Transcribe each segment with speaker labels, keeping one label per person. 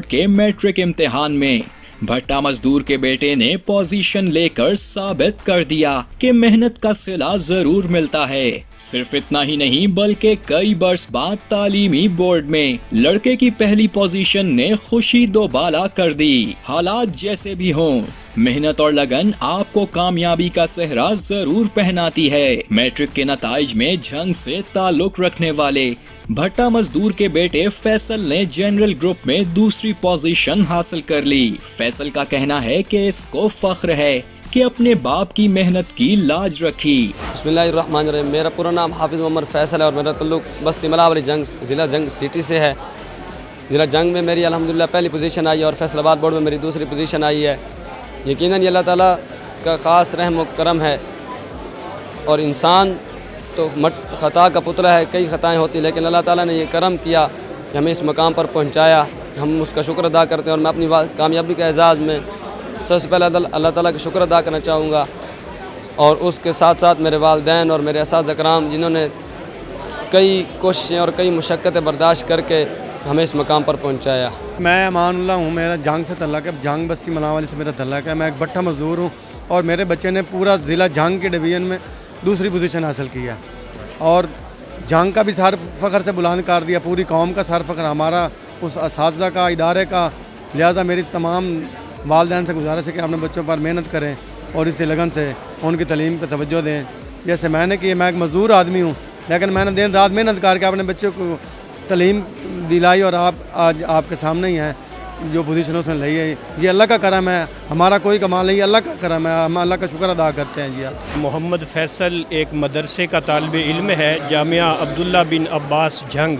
Speaker 1: के मैट्रिक इम्तिहान में भट्टा मजदूर के बेटे ने पोजीशन लेकर साबित कर दिया कि मेहनत का सिला जरूर मिलता है। सिर्फ इतना ही नहीं बल्कि कई बरस बाद तालीमी बोर्ड में लड़के की पहली पोजीशन ने खुशी दोबाला कर दी। हालात जैसे भी हों, मेहनत और लगन आपको कामयाबी का सेहरा जरूर पहनाती है। मैट्रिक के नताइज में झंग से ताल्लुक रखने वाले भट्टा मजदूर के बेटे फैसल ने जनरल ग्रुप में दूसरी पोजीशन हासिल कर ली। फैसल का कहना है कि इसको फख्र है कि अपने बाप की मेहनत की लाज रखी।
Speaker 2: बिस्मिल्लाहिर्रहमानिर्रहीम। मेरा पूरा नाम हाफिज मोहम्मद फैसल है और मेरा तल्लुक बस्ती मलावली जंग ज़िला जंग सिटी से है। ज़िला जंग में मेरी अल्हम्दुलिल्लाह पहली पोजीशन आई है और फैसलाबाद बोर्ड में मेरी दूसरी पोजीशन आई है। यकीनन ये अल्लाह ताला का ख़ास रहम व करम है। और इंसान तो ख़ता का पुतला है, कई ख़ताएँ होती, लेकिन अल्लाह ताला ने ये करम किया कि हमें इस मकाम पर पहुँचाया। हम उसका शुक्र अदा करते हैं और मैं अपनी कामयाबी के एजाज़ में सबसे पहले अल्लाह ताला का शुक्र अदा करना चाहूँगा और उसके साथ साथ मेरे वालिदैन और मेरे असातिज़ा कराम जिन्होंने कई कोशिशें और कई मुशक्क़तें बर्दाश्त करके हमें इस मकाम पर पहुँचाया।
Speaker 3: मैं अमानुल्लाह हूँ, मेरा जंग से तल्लुक़ है, जंग बस्ती मलावली से मेरा तल्लुक़ है। मैं एक भट्टा मजदूर हूँ और मेरे बच्चे ने पूरा ज़िला जंग के डिवीज़न में दूसरी पोजीशन हासिल किया और जंग का भी सर फ़ख्र से बुलंद कर दिया। पूरी कौम का सर फ़ख्र हमारा उस असातिज़ा का, इदारे का। लिहाजा मेरी तमाम वालिदैन से गुजारिश है कि अपने बच्चों पर मेहनत करें और इसी लगन से उनकी तालीम पर तवज्जो दें। जैसे मैंने की, मैं एक मज़दूर आदमी हूँ, लेकिन मैंने दिन रात मेहनत करके अपने बच्चों को तालीम दिलाई और आज आपके सामने ही हैं जो पोजीशन उसने ली है। ये अल्लाह का करम है, हमारा कोई कमाल नहीं, अल्लाह का करम है। हम अल्लाह का शुक्र अदा करते हैं। जी आप।
Speaker 4: मोहम्मद फैसल एक मदरसे का तालिब इल्म है, जामिया अब्दुल्ला बिन अब्बास जंग।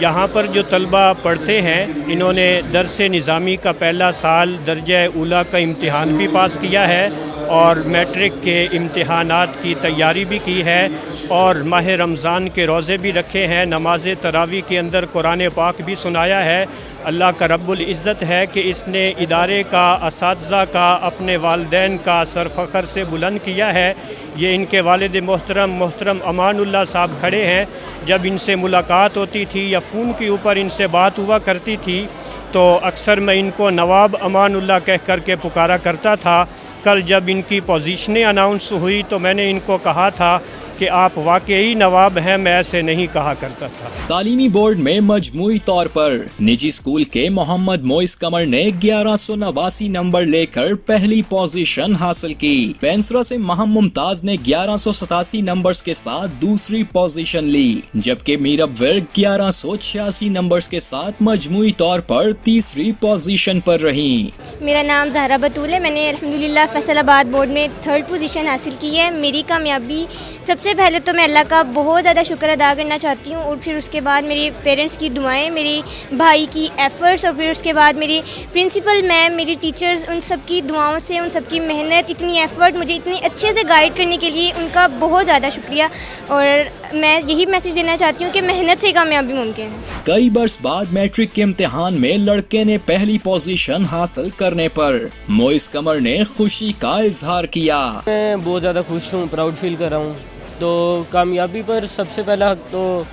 Speaker 4: यहाँ पर जो तलबा पढ़ते हैं, इन्होंने दरस निज़ामी का पहला साल दर्जा ऊला का इम्तिहान भी पास किया है और मैट्रिक के इम्तिहानात की तैयारी भी की है और माह रमज़ान के रोज़े भी रखे हैं। नमाज तरावी के अंदर कुरान पाक भी सुनाया है। अल्लाह का रब्बुल इज़्ज़त है कि इसने इदारे का, असातिज़ा का, अपने वालिदैन का सर फ़ख्र से बुलंद किया है। ये इनके वालिद मोहतरम अमानुल्लाह साहब खड़े हैं। जब इनसे मुलाकात होती थी या फ़ोन के ऊपर इनसे बात हुआ करती थी तो अक्सर मैं इनको नवाब अमानुल्लाह कह कर के पुकारा करता था। कल जब इनकी पोजीशनें अनाउंस हुई तो मैंने इनको कहा था कि आप वाकई नवाब हैं, मैं ऐसे नहीं कहा करता था।
Speaker 1: तालीमी बोर्ड में मजमूई तौर पर निजी स्कूल के मोहम्मद मोइस कमर ने 1189 नंबर लेकर पहली पोजीशन हासिल की। पेंसरा से महम मुमताज ने 1187 नंबर्स के साथ दूसरी पोजीशन ली, जबकि मीरब विर्क 1186 नंबर्स के साथ मजमूई तौर पर तीसरी पोजीशन पर रही।
Speaker 5: मेरा नाम ज़हरा बतूल है। मैंने अल्हम्दुलिल्लाह फैसलाबाद बोर्ड में 3rd पोजीशन हासिल की है। मेरी कामयाबी सबसे पहले तो मैं अल्लाह का बहुत ज़्यादा शुक्र अदा करना चाहती हूँ और फिर उसके बाद मेरे पेरेंट्स की दुआएं, मेरे भाई की एफ़र्ट्स और फिर उसके बाद मेरी प्रिंसिपल मैम, मेरी टीचर्स, उन सब की दुआओं से, उन सब की मेहनत, इतनी एफ़र्ट मुझे इतनी अच्छे से गाइड करने के लिए उनका बहुत ज़्यादा शुक्रिया। और मैं यही मैसेज देना चाहती हूँ कि मेहनत से कामयाबी मुमकिन है।
Speaker 1: कई बरस बाद मैट्रिक के इम्तिहान में लड़के ने पहली पोजीशन हासिल करने पर मोइस कमर ने खुशी का इजहार किया।
Speaker 6: मैं बहुत ज़्यादा खुश हूँ, प्राउड फील कर रहा हूँ। तो कामयाबी पर सबसे पहला हक तो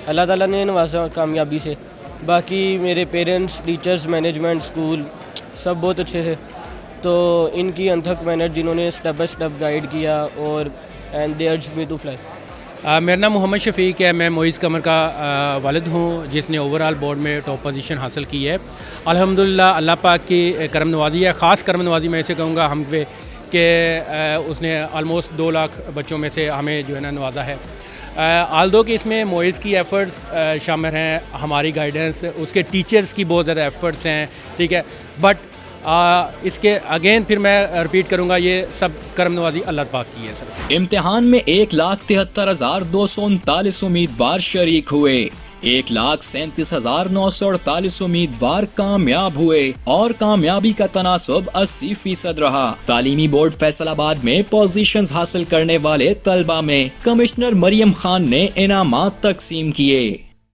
Speaker 6: अल्लाह ताला ने नवाजा कामयाबी से। बाकी मेरे पेरेंट्स, टीचर्स, मैनेजमेंट, स्कूल सब बहुत अच्छे थे। तो इनकी अनथक मेहनत जिन्होंने स्टेप बाय स्टेप गाइड किया और and they urged me to fly.
Speaker 7: मेरा नाम मोहम्मद शफीक है। मैं मोइस कमर का वालिद हूँ जिसने ओवरऑल बोर्ड में टॉप पोजीशन हासिल की है। अल्हम्दुलिल्लाह अल्लाह पाक की करम नवाजी है, ख़ास करम नवाजी मैं इसे कहूँगा हम पे कि उसने आलमोस्ट 2 लाख बच्चों में से हमें जो है ना नवाजा है। आल्दो कि इसमें मोइस की एफ़र्ट्स शामिल हैं, हमारी गाइडेंस, उसके टीचर्स की बहुत ज़्यादा एफ़र्ट्स हैं, ठीक है। बट इसके अगेन फिर मैं रिपीट करूँगा, ये सब करम नवाजी अल्लाह पाक की है सर।
Speaker 1: इम्तिहान में 1,73,239 उम्मीदवार शरीक हुए। 1,37,948 उम्मीदवार कामयाब हुए और कामयाबी का तनासब 80% रहा। तालीमी बोर्ड फैसलाबाद में पोजीशंस हासिल करने वाले तलबा में कमिश्नर मरियम खान ने इनामात तकसीम किए।